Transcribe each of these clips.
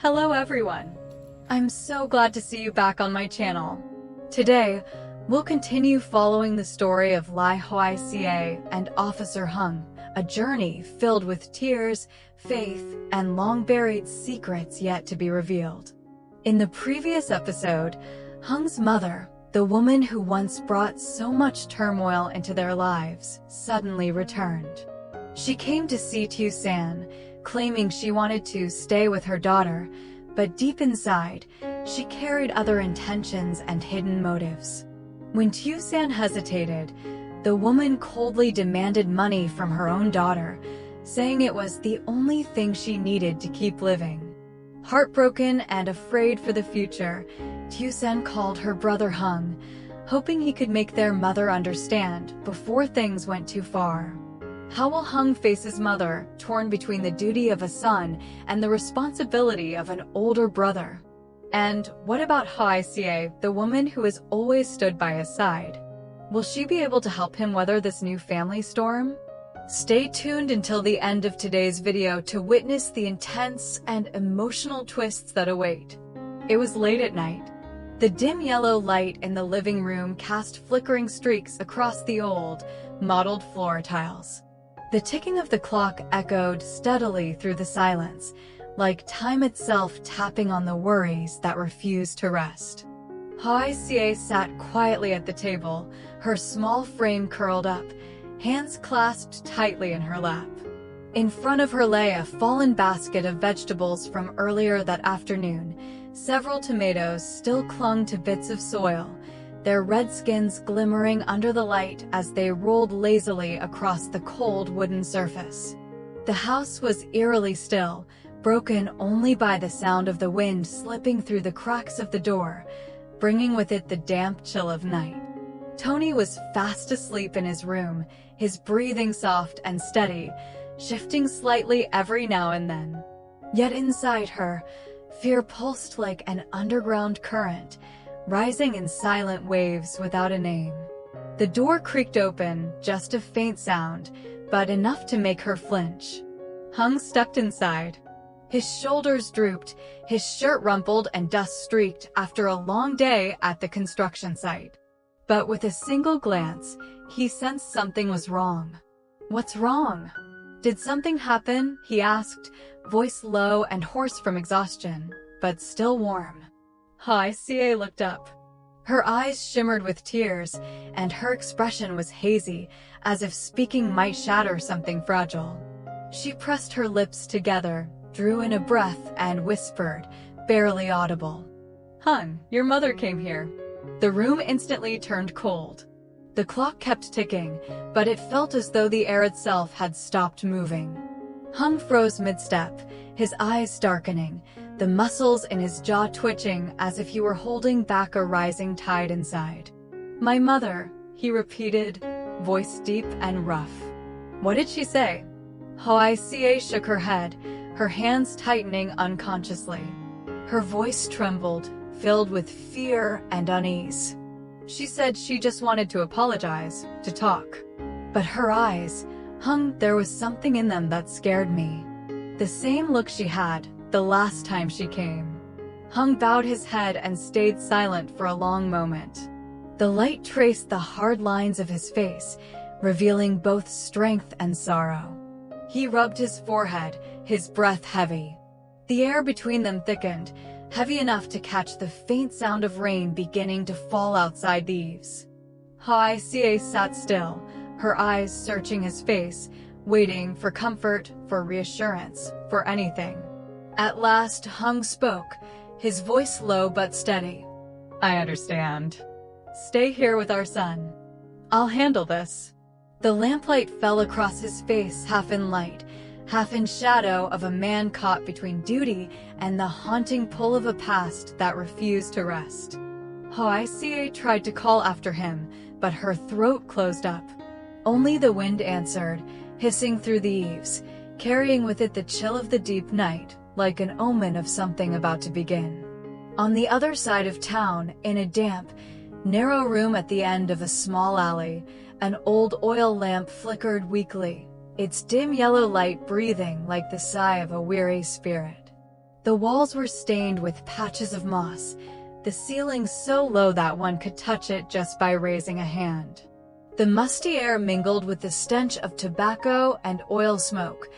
Hello everyone! I'm so glad to see you back on my channel. Today, we'll continue following the story of Ly Hoai Ca and Officer Hùng, a journey filled with tears, faith, and long-buried secrets yet to be revealed. In the previous episode, Hung's mother, the woman who once brought so much turmoil into their lives, suddenly returned. She came to see Thieu San, claiming she wanted to stay with her daughter, but deep inside, she carried other intentions and hidden motives. When Thieu San hesitated, the woman coldly demanded money from her own daughter, saying it was the only thing she needed to keep living. Heartbroken and afraid for the future, Thieu San called her brother Hùng, hoping he could make their mother understand before things went too far. How will Hùng face his mother, torn between the duty of a son and the responsibility of an older brother? And what about Hoai Ca, the woman who has always stood by his side? Will she be able to help him weather this new family storm? Stay tuned until the end of today's video to witness the intense and emotional twists that await. It was late at night. The dim yellow light in the living room cast flickering streaks across the old, mottled floor tiles. The ticking of the clock echoed steadily through the silence, like time itself tapping on the worries that refused to rest. Hoai Ca sat quietly at the table, her small frame curled up, hands clasped tightly in her lap. In front of her lay a fallen basket of vegetables from earlier that afternoon. Several tomatoes still clung to bits of soil, their red skins glimmering under the light as they rolled lazily across the cold wooden surface. The house was eerily still, broken only by the sound of the wind slipping through the cracks of the door, bringing with it the damp chill of night. Tony was fast asleep in his room, his breathing soft and steady, shifting slightly every now and then. Yet inside her, fear pulsed like an underground current, rising in silent waves without a name. The door creaked open, just a faint sound, but enough to make her flinch. Hùng stepped inside. His shoulders drooped, his shirt rumpled and dust-streaked after a long day at the construction site. But with a single glance, he sensed something was wrong. "What's wrong? Did something happen?" he asked, voice low and hoarse from exhaustion, but still warm. Hoai Ca looked up. Her eyes shimmered with tears, and her expression was hazy, as if speaking might shatter something fragile. She pressed her lips together, drew in a breath, and whispered, barely audible, "Hùng, your mother came here." The room instantly turned cold. The clock kept ticking, but it felt as though the air itself had stopped moving. Hùng froze mid-step, his eyes darkening, the muscles in his jaw twitching as if he were holding back a rising tide inside. "My mother," he repeated, voice deep and rough. "What did she say?" Hoai Ca shook her head, her hands tightening unconsciously. Her voice trembled, filled with fear and unease. "She said she just wanted to apologize, to talk." But her eyes, Hùng, there was something in them that scared me. The same look she had the last time she came. Hùng bowed his head and stayed silent for a long moment. The light traced the hard lines of his face, revealing both strength and sorrow. He rubbed his forehead, his breath heavy. The air between them thickened, heavy enough to catch the faint sound of rain beginning to fall outside the eaves. Hoai Ca sat still, her eyes searching his face, waiting for comfort, for reassurance, for anything. At last, Hùng spoke, his voice low but steady. "I understand. Stay here with our son. I'll handle this." The lamplight fell across his face, half in light, half in shadow of a man caught between duty and the haunting pull of a past that refused to rest. Hoai Ca tried to call after him, but her throat closed up. Only the wind answered, hissing through the eaves, carrying with it the chill of the deep night, like an omen of something about to begin. On the other side of town, in a damp, narrow room at the end of a small alley, an old oil lamp flickered weakly, its dim yellow light breathing like the sigh of a weary spirit. The walls were stained with patches of moss, the ceiling so low that one could touch it just by raising a hand. The musty air mingled with the stench of tobacco and oil smoke,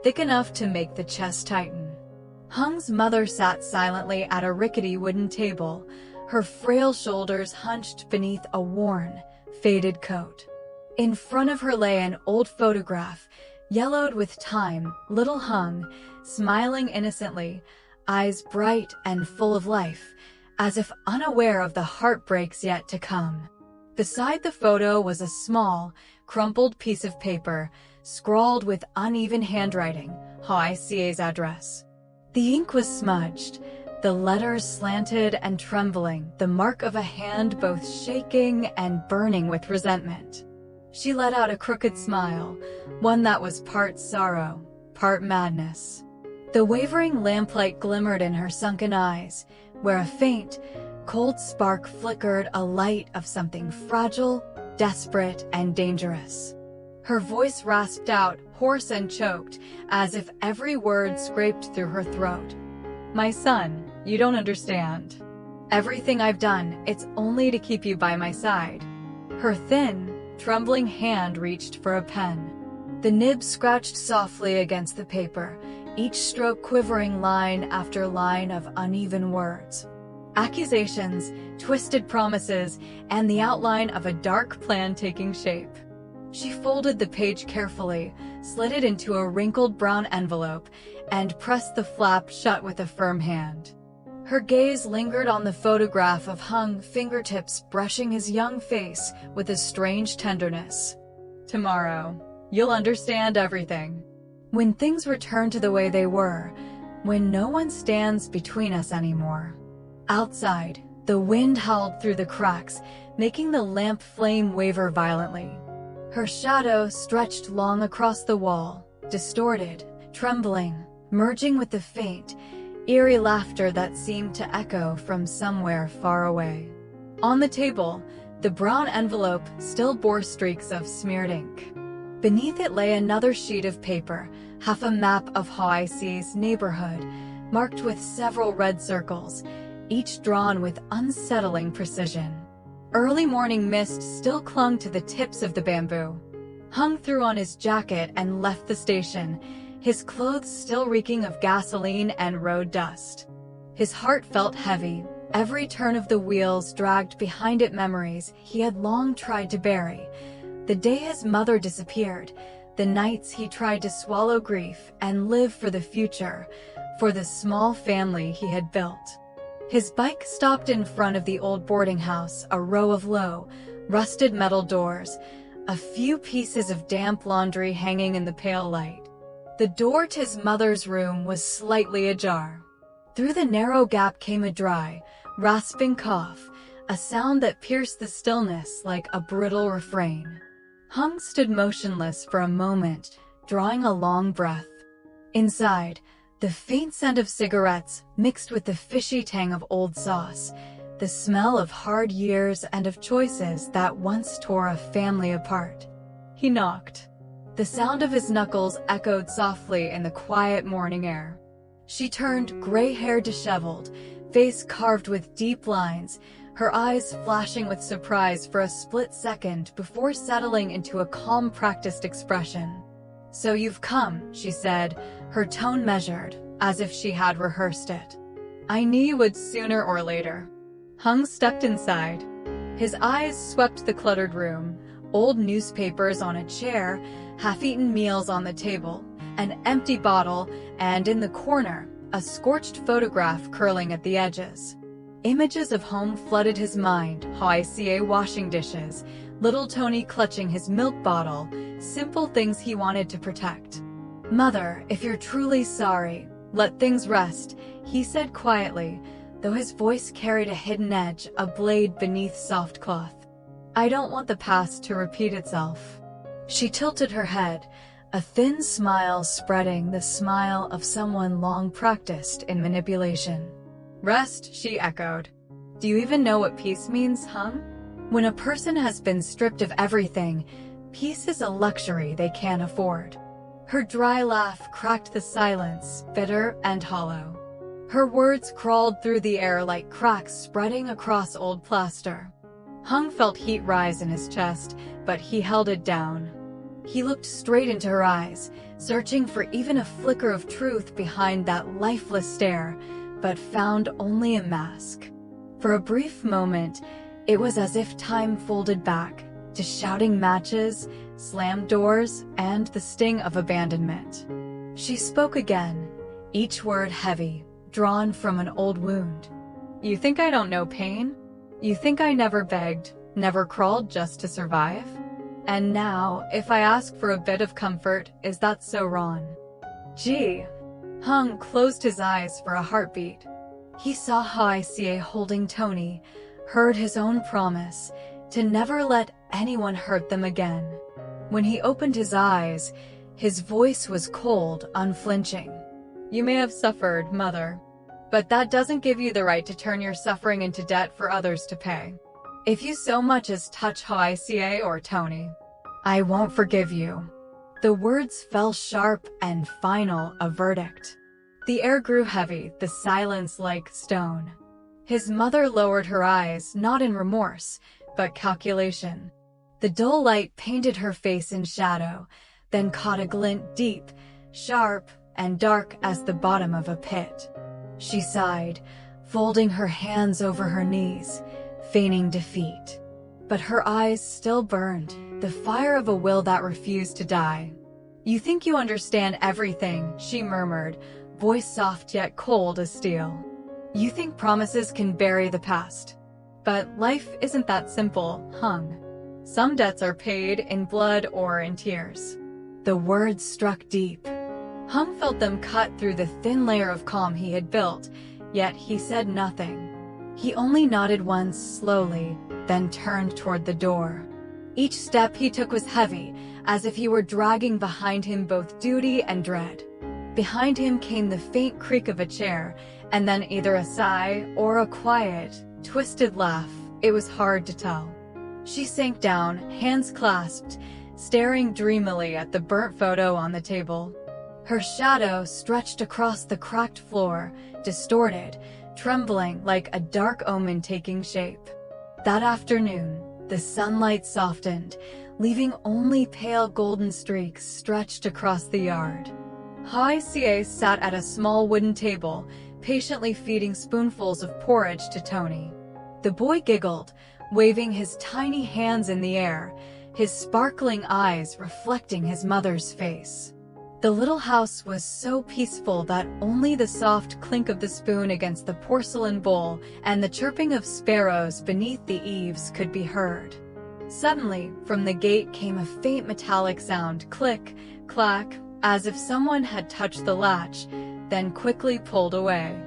thick enough to make the chest tighten. Hung's mother sat silently at a rickety wooden table, her frail shoulders hunched beneath a worn, faded coat. In front of her lay an old photograph, yellowed with time, little Hung, smiling innocently, eyes bright and full of life, as if unaware of the heartbreaks yet to come. Beside the photo was a small, crumpled piece of paper, scrawled with uneven handwriting, Hoài Ca's address. The ink was smudged, the letters slanted and trembling, the mark of a hand both shaking and burning with resentment. She let out a crooked smile, one that was part sorrow, part madness. The wavering lamplight glimmered in her sunken eyes, where a faint, cold spark flickered, a light of something fragile, desperate, and dangerous. Her voice rasped out, hoarse and choked, as if every word scraped through her throat. "My son, you don't understand. Everything I've done, it's only to keep you by my side." Her thin, trembling hand reached for a pen. The nib scratched softly against the paper, each stroke quivering line after line of uneven words. Accusations, twisted promises, and the outline of a dark plan taking shape. She folded the page carefully, slid it into a wrinkled brown envelope, and pressed the flap shut with a firm hand. Her gaze lingered on the photograph of Hung, fingertips brushing his young face with a strange tenderness. "Tomorrow, you'll understand everything. When things return to the way they were, when no one stands between us anymore." Outside, the wind howled through the cracks, making the lamp flame waver violently. Her shadow stretched long across the wall, distorted, trembling, merging with the faint, eerie laughter that seemed to echo from somewhere far away. On the table, the brown envelope still bore streaks of smeared ink. Beneath it lay another sheet of paper, half a map of Hoài Ca's neighborhood, marked with several red circles, each drawn with unsettling precision. Early morning mist still clung to the tips of the bamboo. Hung threw on his jacket and left the station, his clothes still reeking of gasoline and road dust. His heart felt heavy, every turn of the wheels dragged behind it memories he had long tried to bury. The day his mother disappeared, the nights he tried to swallow grief and live for the future, for the small family he had built. His bike stopped in front of the old boarding house, a row of low, rusted metal doors, a few pieces of damp laundry hanging in the pale light. The door to his mother's room was slightly ajar. Through the narrow gap came a dry, rasping cough, a sound that pierced the stillness like a brittle refrain. Hung stood motionless for a moment, drawing a long breath. Inside, the faint scent of cigarettes mixed with the fishy tang of old sauce, the smell of hard years and of choices that once tore a family apart. He knocked. The sound of his knuckles echoed softly in the quiet morning air. She turned, gray hair disheveled, face carved with deep lines, her eyes flashing with surprise for a split second before settling into a calm, practiced expression. "So you've come," she said, her tone measured, as if she had rehearsed it. "I knew you would sooner or later." Hung stepped inside. His eyes swept the cluttered room, old newspapers on a chair, half-eaten meals on the table, an empty bottle, and in the corner, a scorched photograph curling at the edges. Images of home flooded his mind, Hoài Ca washing dishes, little Tony clutching his milk bottle, simple things he wanted to protect. "Mother, if you're truly sorry, let things rest," he said quietly, though his voice carried a hidden edge, a blade beneath soft cloth. "I don't want the past to repeat itself." She tilted her head, a thin smile spreading, the smile of someone long practiced in manipulation. "Rest," she echoed. "Do you even know what peace means, Hung? When a person has been stripped of everything, peace is a luxury they can't afford." Her dry laugh cracked the silence, bitter and hollow. Her words crawled through the air like cracks spreading across old plaster. Hung felt heat rise in his chest, but he held it down. He looked straight into her eyes, searching for even a flicker of truth behind that lifeless stare, but found only a mask. For a brief moment, it was as if time folded back to shouting matches, slammed doors, and the sting of abandonment. She spoke again, each word heavy, drawn from an old wound. "You think I don't know pain? You think I never begged, never crawled just to survive? And now, if I ask for a bit of comfort, is that so wrong?" Gee. Hung closed his eyes for a heartbeat. He saw Hoài Ca holding Tony, heard his own promise to never let anyone hurt them again. When he opened his eyes, his voice was cold, unflinching. "You may have suffered, Mother, but that doesn't give you the right to turn your suffering into debt for others to pay. If you so much as touch Hoài Ca or Tony, I won't forgive you." The words fell sharp and final, a verdict. The air grew heavy, the silence like stone. His mother lowered her eyes, not in remorse, but calculation. The dull light painted her face in shadow, then caught a glint deep, sharp, and dark as the bottom of a pit. She sighed, folding her hands over her knees, feigning defeat. But her eyes still burned, the fire of a will that refused to die. "You think you understand everything," she murmured, voice soft yet cold as steel. "You think promises can bury the past. But life isn't that simple, Hung. Some debts are paid in blood or in tears." The words struck deep. Hung felt them cut through the thin layer of calm he had built, yet he said nothing. He only nodded once slowly, then turned toward the door. Each step he took was heavy, as if he were dragging behind him both duty and dread. Behind him came the faint creak of a chair, and then either a sigh or a quiet, twisted laugh. It was hard to tell. She sank down, hands clasped, staring dreamily at the burnt photo on the table. Her shadow stretched across the cracked floor, distorted, trembling like a dark omen taking shape. That afternoon, the sunlight softened, leaving only pale golden streaks stretched across the yard. Hoài Ca sat at a small wooden table, patiently feeding spoonfuls of porridge to Tony. The boy giggled, waving his tiny hands in the air, his sparkling eyes reflecting his mother's face. The little house was so peaceful that only the soft clink of the spoon against the porcelain bowl and the chirping of sparrows beneath the eaves could be heard. Suddenly, from the gate came a faint metallic sound, click, clack, as if someone had touched the latch, then quickly pulled away.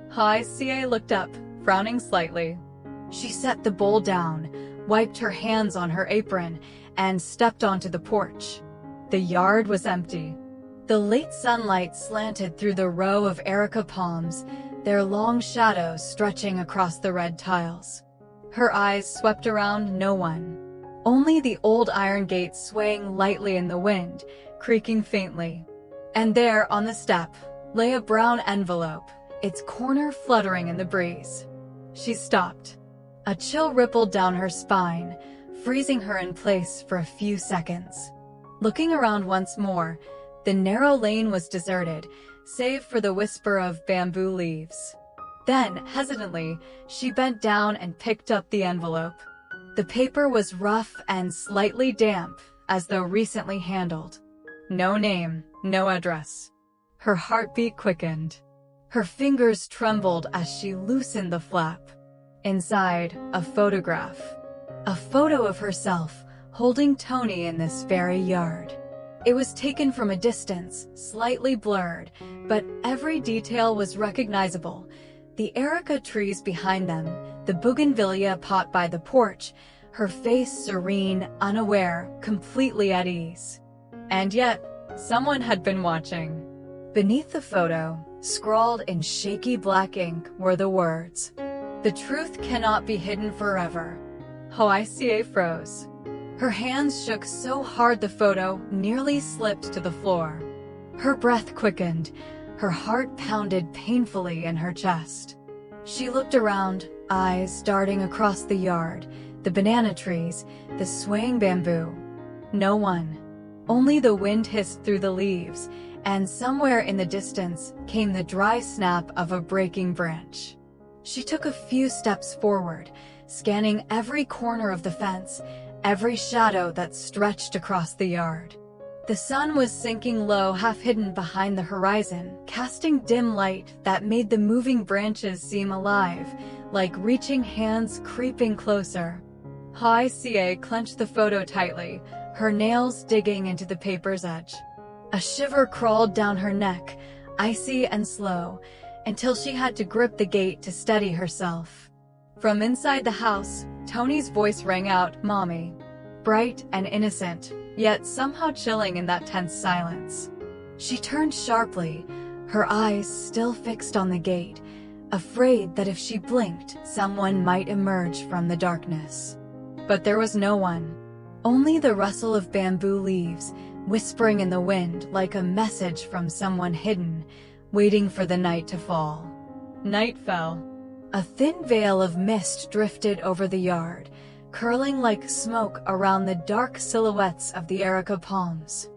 Hoài Ca looked up, frowning slightly. She set the bowl down, wiped her hands on her apron, and stepped onto the porch. The yard was empty. The late sunlight slanted through the row of erica palms, their long shadows stretching across the red tiles. Her eyes swept around no one. Only the old iron gate swaying lightly in the wind, creaking faintly. And there, on the step, lay a brown envelope, its corner fluttering in the breeze. She stopped. A chill rippled down her spine, freezing her in place for a few seconds. Looking around once more, the narrow lane was deserted, save for the whisper of bamboo leaves. Then, hesitantly, she bent down and picked up the envelope. The paper was rough and slightly damp, as though recently handled. No name, no address. Her heartbeat quickened. Her fingers trembled as she loosened the flap. Inside, a photograph. A photo of herself, holding Tony in this very yard. It was taken from a distance, slightly blurred, but every detail was recognizable. The erica trees behind them, the bougainvillea pot by the porch, her face serene, unaware, completely at ease. And yet, someone had been watching. Beneath the photo, scrawled in shaky black ink, were the words, "The truth cannot be hidden forever." Hoài Ca froze. Her hands shook so hard the photo nearly slipped to the floor. Her breath quickened, Her heart pounded painfully in her chest. She looked around, eyes darting across the yard, the banana trees, the swaying bamboo. No one. Only the wind hissed through the leaves, and somewhere in the distance came the dry snap of a breaking branch. She took a few steps forward, scanning every corner of the fence, every shadow that stretched across the yard. The sun was sinking low, half hidden behind the horizon, casting dim light that made the moving branches seem alive, like reaching hands creeping closer. Hoai Ca clenched the photo tightly, her nails digging into the paper's edge. A shiver crawled down her neck, icy and slow, until she had to grip the gate to steady herself. From inside the house, Tony's voice rang out, "Mommy." Bright and innocent, yet somehow chilling in that tense silence. She turned sharply, her eyes still fixed on the gate, afraid that if she blinked, someone might emerge from the darkness. But there was no one. Only the rustle of bamboo leaves, whispering in the wind like a message from someone hidden, waiting for the night to fall. Night fell. A thin veil of mist drifted over the yard, curling like smoke around the dark silhouettes of the erica palms.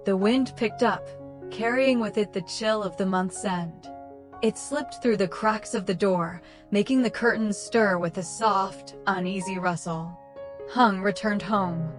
The wind picked up, carrying with it the chill of the month's end. It slipped through the cracks of the door, making the curtains stir with a soft, uneasy rustle. Hung returned home.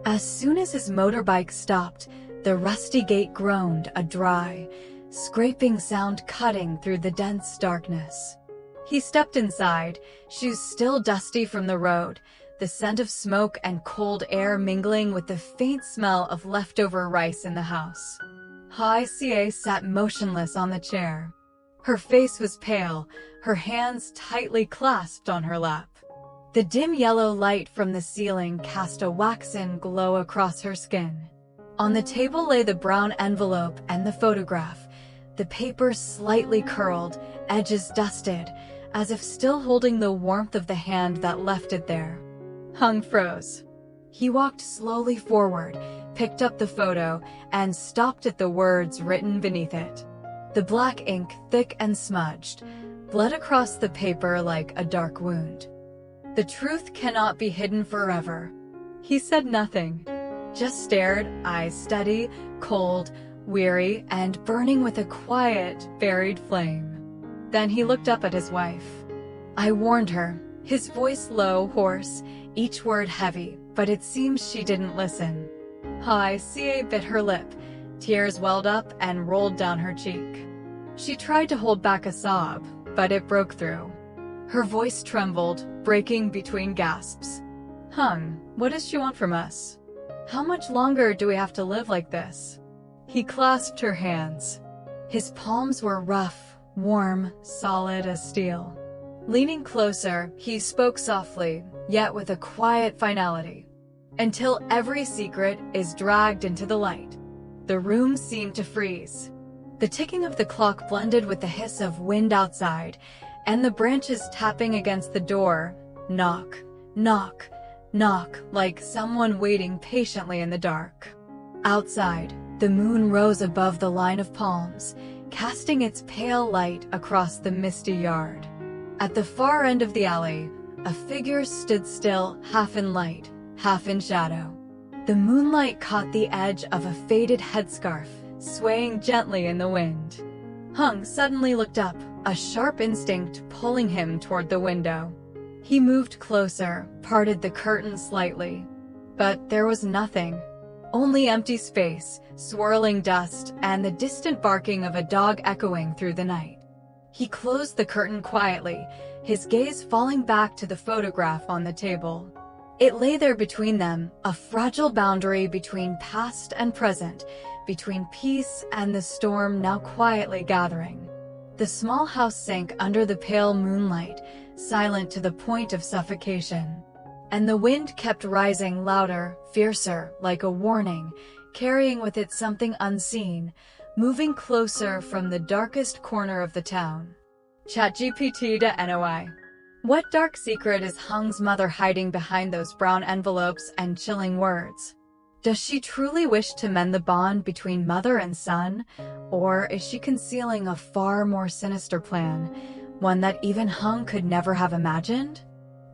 As soon as his motorbike stopped, the rusty gate groaned, a dry, scraping sound cutting through the dense darkness. He stepped inside, shoes still dusty from the road, the scent of smoke and cold air mingling with the faint smell of leftover rice in the house. Hoai Ca sat motionless on the chair. Her face was pale, her hands tightly clasped on her lap. The dim yellow light from the ceiling cast a waxen glow across her skin. On the table lay the brown envelope and the photograph, the paper slightly curled, edges dusted, as if still holding the warmth of the hand that left it there. Hung froze. He walked slowly forward, picked up the photo, and stopped at the words written beneath it. The black ink, thick and smudged, bled across the paper like a dark wound. "The truth cannot be hidden forever." He said nothing, just stared, eyes steady, cold, weary, and burning with a quiet, buried flame. Then he looked up at his wife. "I warned her," his voice low, hoarse, each word heavy, but it seems she didn't listen. Hoai Ca bit her lip, tears welled up and rolled down her cheek. She tried to hold back a sob, but it broke through. Her voice trembled, breaking between gasps. "Hung, what does she want from us? How much longer do we have to live like this?" He clasped her hands. His palms were rough, warm, solid as steel. Leaning closer, he spoke softly, yet with a quiet finality. "Until every secret is dragged into the light." The room seemed to freeze. The ticking of the clock blended with the hiss of wind outside, and the branches tapping against the door. Knock, knock, knock, like someone waiting patiently in the dark. Outside, the moon rose above the line of palms, casting its pale light across the misty yard. At the far end of the alley, a figure stood still, half in light, half in shadow. The moonlight caught the edge of a faded headscarf, swaying gently in the wind. Hung suddenly looked up, a sharp instinct pulling him toward the window. He moved closer, parted the curtain slightly. But there was nothing. Only empty space, swirling dust, and the distant barking of a dog echoing through the night. He closed the curtain quietly, his gaze falling back to the photograph on the table. It lay there between them, a fragile boundary between past and present, between peace and the storm now quietly gathering. The small house sank under the pale moonlight, silent to the point of suffocation. And the wind kept rising louder, fiercer, like a warning, carrying with it something unseen, moving closer from the darkest corner of the town. ChatGPT to NOI. What dark secret is Hung's mother hiding behind those brown envelopes and chilling words? Does she truly wish to mend the bond between mother and son, or is she concealing a far more sinister plan, one that even Hùng could never have imagined?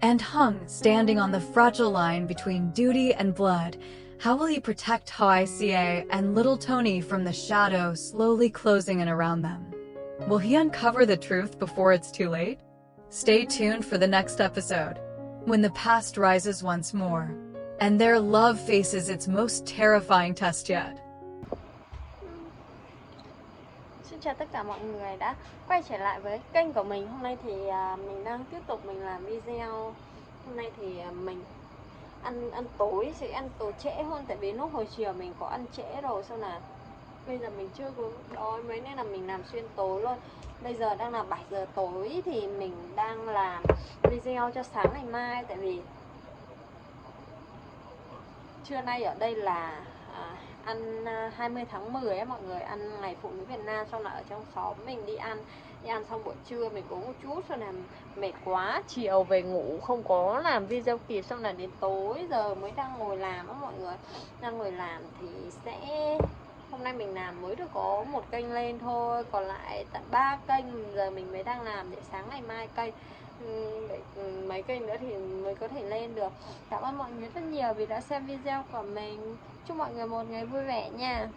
And Hùng, standing on the fragile line between duty and blood, how will he protect Hoài Ca and little Tony from the shadow slowly closing in around them? Will he uncover the truth before it's too late? Stay tuned for the next episode, when the past rises once more, and their love faces its most terrifying test yet. Xin chào tất cả mọi người đã quay trở lại với kênh của mình. Hôm nay thì mình đang tiếp tục mình làm video. Hôm nay thì mình ăn tối, sẽ ăn tối trễ hơn. Tại vì lúc hồi chiều mình có ăn trễ rồi. Xong là bây giờ mình chưa có đói mấy nên là mình làm xuyên tối luôn. Bây giờ đang là 7 giờ tối thì mình đang làm video cho sáng ngày mai. Tại vì trưa nay ở đây là ăn 20 tháng 10 ấy mọi người, ăn ngày phụ nữ Việt Nam. Xong là ở trong xóm mình đi ăn xong buổi trưa mình uống một chút, xong là mệt quá, chiều về ngủ không có làm video kịp. Xong là đến tối giờ mới đang ngồi làm á mọi người, đang ngồi làm thì sẽ hôm nay mình làm mới được có một kênh lên thôi, còn lại tận 3 kênh giờ mình mới đang làm để sáng ngày mai kênh mấy kênh nữa thì mới có thể lên được. Cảm ơn mọi người rất nhiều vì đã xem video của mình. Chúc mọi người một ngày vui vẻ nha.